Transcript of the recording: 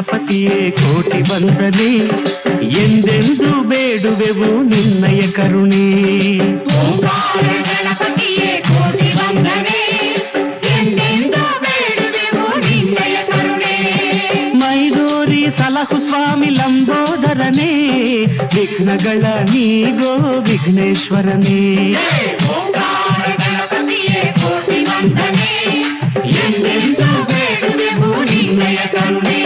ಗಣಪತಿಯೇ ಕೋಟಿ ವಂದನೆ, ಎಂದೆಂದು ಬೇಡುವೆವು ನಿನ್ನಯ ಕರುಣೆ. ಓಂಕಾರ ಗಣಪತಿಯೇ ಕೋಟಿ ವಂದನೆ, ಎಂದೆಂದು ಬೇಡುವೆವು ನಿನ್ನಯ ಕರುಣೆ. ಮೈದೂರಿ ಸಲಹು ಸ್ವಾಮಿ ಲಂಬೋದರನೇ, ವಿಘ್ನಗಳ ನೀಗೋ ವಿಘ್ನೇಶ್ವರನೇ. ಓಂಕಾರ ಗಣಪತಿಯೇ ಕೋಟಿ ವಂದನೆ, ಎಂದೆಂದು ಬೇಡುವೆವು ನಿನ್ನಯ ಕರುಣೆ.